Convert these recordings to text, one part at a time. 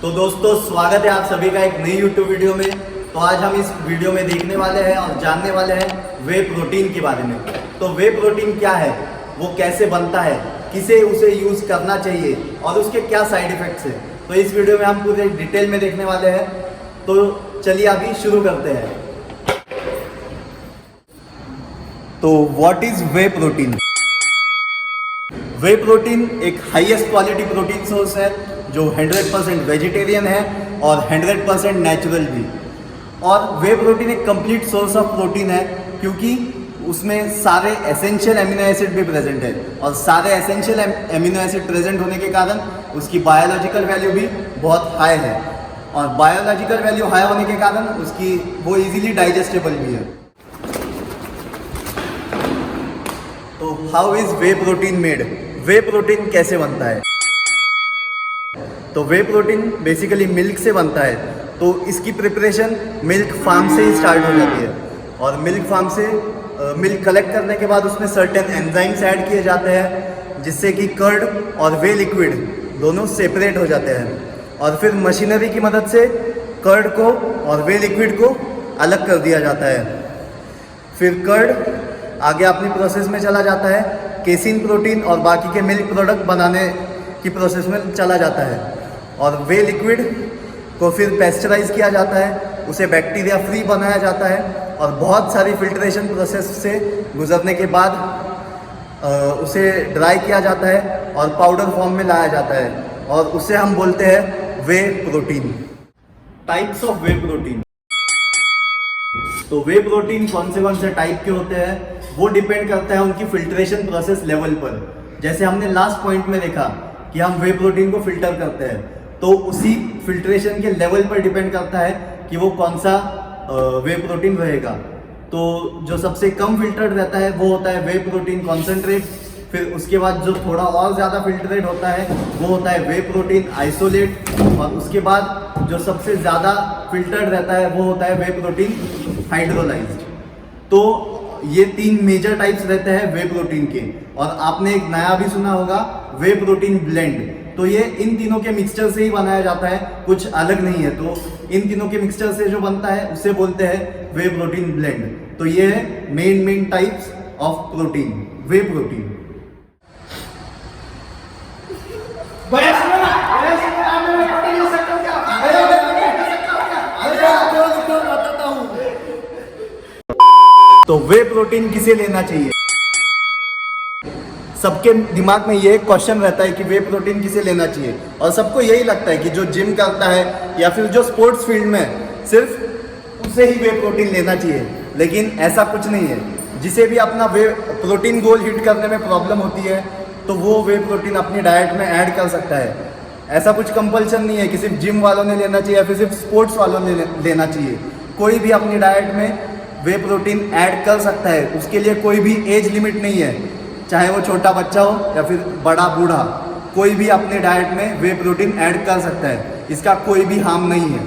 तो दोस्तों स्वागत है आप सभी का एक नई YouTube वीडियो में। तो आज हम इस वीडियो में देखने वाले हैं और जानने वाले हैं वे प्रोटीन के बारे में। तो वे प्रोटीन क्या है, वो कैसे बनता है, किसे उसे यूज़ करना चाहिए और उसके क्या साइड इफ़ेक्ट्स हैं, तो इस वीडियो में हम पूरे डिटेल में देखने वाले हैं। तो चलिए अभी शुरू करते हैं। तो what is way protein? Way protein एक हाईएस्ट क्वालिटी प्रोटीन सोर्स है जो 100% वेजिटेरियन है और 100% नेचुरल भी। और वे प्रोटीन एक कंप्लीट सोर्स ऑफ प्रोटीन है क्योंकि उसमें सारे एसेंशियल एमिनो एसिड भी प्रेजेंट है और सारे एसेंशियल एमिनो एसिड प्रेजेंट होने के कारण उसकी बायोलॉजिकल वैल्यू भी बहुत हाई है। और बायोलॉजिकल वैल्यू हाई होने के कारण उसकी वो इजीली डाइजेस्टेबल भी है। तो how is way protein made? Way protein कैसे बनता है? तो वे प्रोटीन बेसिकली मिल्क से बनता है। तो इसकी प्रिपरेशन मिल्क फार्म से ही स्टार्ट हो जाती है और मिल्क फार्म से मिल्क कलेक्ट करने के बाद उसमें सर्टेन एंजाइम्स ऐड किए जाते हैं जिससे कि कर्ड और वे लिक्विड दोनों सेपरेट हो जाते हैं और फिर मशीनरी की मदद से कर्ड को और वे लिक्विड को अलग कर दिया जाता है। फिर कर्ड आगे अपनी प्रोसेस में चला जाता है, केसिन प्रोटीन और बाकी के मिल्क प्रोडक्ट बनाने की प्रोसेस में चला जाता है और वे लिक्विड को फिर पेस्चराइज किया जाता है, उसे बैक्टीरिया फ्री बनाया जाता है और बहुत सारी फिल्ट्रेशन प्रोसेस से गुजरने के बाद उसे ड्राई किया जाता है और पाउडर फॉर्म में लाया जाता है और उसे हम बोलते हैं whey protein. Types of whey protein. तो वे प्रोटीन कौन से टाइप के होते हैं वो डिपेंड करता है उनकी फिल्ट्रेशन प्रोसेस लेवल पर। जैसे हमने लास्ट पॉइंट में देखा कि हम वे प्रोटीन को फिल्टर करते हैं, तो उसी फिल्ट्रेशन के लेवल पर डिपेंड करता है कि वो कौन सा वे प्रोटीन रहेगा। तो जो सबसे कम फिल्टर्ड रहता है वो होता है वे प्रोटीन कॉन्सेंट्रेट। फिर उसके बाद जो थोड़ा और ज़्यादा फिल्टरेट होता है वो होता है वे प्रोटीन आइसोलेट और उसके बाद जो सबसे ज़्यादा फिल्टर्ड रहता है वो होता है वे प्रोटीन हाइड्रोलाइज्ड। तो ये तीन मेजर टाइप्स रहते हैं वे प्रोटीन के। और आपने एक नया भी सुना होगा वे प्रोटीन ब्लेंड। तो ये इन तीनों के मिक्सचर से ही बनाया जाता है, कुछ अलग नहीं है। तो इन तीनों के मिक्सचर से जो बनता है उसे बोलते हैं वे प्रोटीन ब्लेंड। तो ये है main types of protein, way protein. तो वे प्रोटीन किसे लेना चाहिए? सबके दिमाग में ये क्वेश्चन रहता है कि वे प्रोटीन किसे लेना चाहिए और सबको यही लगता है कि जो जिम करता है या फिर जो स्पोर्ट्स फील्ड में सिर्फ उसे ही वे प्रोटीन लेना चाहिए। लेकिन ऐसा कुछ नहीं है। जिसे भी अपना वे प्रोटीन गोल हिट करने में प्रॉब्लम होती है तो वो वे प्रोटीन अपनी डाइट में ऐड कर सकता है। ऐसा कुछ कंपल्सन नहीं है कि सिर्फ जिम वालों ने लेना चाहिए या फिर सिर्फ स्पोर्ट्स वालों ने लेना चाहिए। कोई भी अपनी डाइट में वे प्रोटीन ऐड कर सकता है। उसके लिए कोई भी एज लिमिट नहीं है, चाहे वो छोटा बच्चा हो या फिर बड़ा बूढ़ा, कोई भी अपने डाइट में वे प्रोटीन ऐड कर सकता है। इसका कोई भी हार्म नहीं है।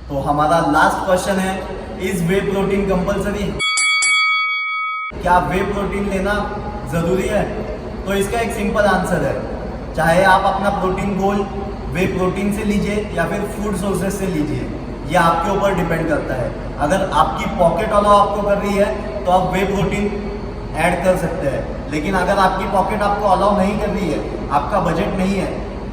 तो हमारा लास्ट क्वेश्चन है, इज वे प्रोटीन कंपल्सरी? क्या वे प्रोटीन लेना ज़रूरी है? तो इसका एक सिंपल आंसर है, चाहे आप अपना प्रोटीन गोल वे प्रोटीन से लीजिए या फिर फूड सोर्सेज से लीजिए, ये आपके ऊपर डिपेंड करता है। अगर आपकी पॉकेट अलाउ आपको कर रही है तो आप वे प्रोटीन ऐड कर सकते हैं। लेकिन अगर आपकी पॉकेट आपको अलाउ नहीं कर रही है, आपका बजट नहीं है,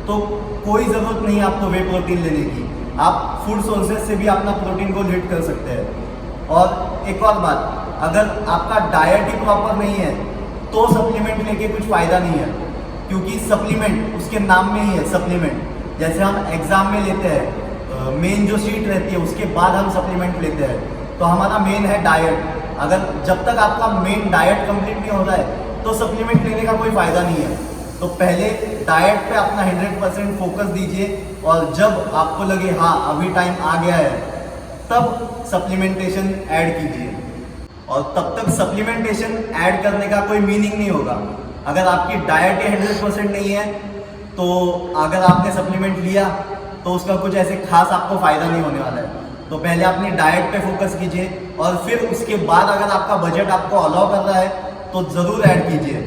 तो कोई ज़रूरत नहीं है आपको वे प्रोटीन लेने की। आप फूड सोर्सेज से भी अपना प्रोटीन को हिट कर सकते हैं। और एक और बात, अगर आपका डाइट ही प्रॉपर नहीं है तो सप्लीमेंट लेके कुछ फ़ायदा नहीं है, क्योंकि सप्लीमेंट उसके नाम में ही है सप्लीमेंट। जैसे हम एग्ज़ाम में लेते हैं, मेन जो सीट रहती है उसके बाद हम सप्लीमेंट लेते हैं, तो हमारा मेन है डाइट। अगर जब तक आपका मेन डाइट कंप्लीट नहीं होता है तो सप्लीमेंट लेने का कोई फ़ायदा नहीं है। तो पहले डाइट पे अपना 100% फोकस दीजिए और जब आपको लगे हाँ अभी टाइम आ गया है तब सप्लीमेंटेशन ऐड कीजिए। और तब तक सप्लीमेंटेशन ऐड करने का कोई मीनिंग नहीं होगा। अगर आपकी डाइट ही 100% नहीं है तो अगर आपने सप्लीमेंट लिया तो उसका कुछ ऐसे खास आपको फ़ायदा नहीं होने वाला है। तो पहले अपनी डाइट पे फोकस कीजिए और फिर उसके बाद अगर आपका बजट आपको अलाउ कर रहा है तो ज़रूर ऐड कीजिए,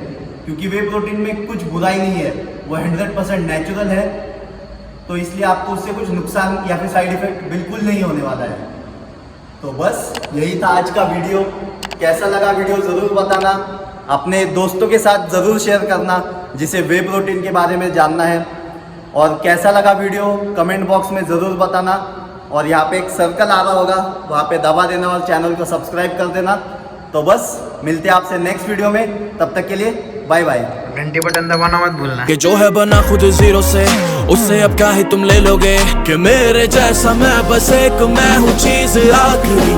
क्योंकि वे प्रोटीन में कुछ बुराई नहीं है, वो 100% नेचुरल है तो इसलिए आपको उससे कुछ नुकसान या फिर साइड इफेक्ट बिल्कुल नहीं होने वाला है। तो बस यही था आज का वीडियो। कैसा लगा वीडियो ज़रूर बताना, अपने दोस्तों के साथ ज़रूर शेयर करना जिसे वे प्रोटीन के बारे में जानना है। और कैसा लगा वीडियो कमेंट बॉक्स में ज़रूर बताना। और यहाँ पे एक सर्कल आ रहा होगा, वहाँ पे दबा देना और चैनल को सब्सक्राइब कर देना। तो बस मिलते हैं आपसे नेक्स्ट वीडियो में, तब तक के लिए बाय बाय। घंटी बटन दबाना मत भूलना। कि जो है बना खुद जीरो से, उससे अब क्या ही तुम ले लोगे। कि मेरे जैसा मैं बस एक मैं हूँ चीज आखिरी।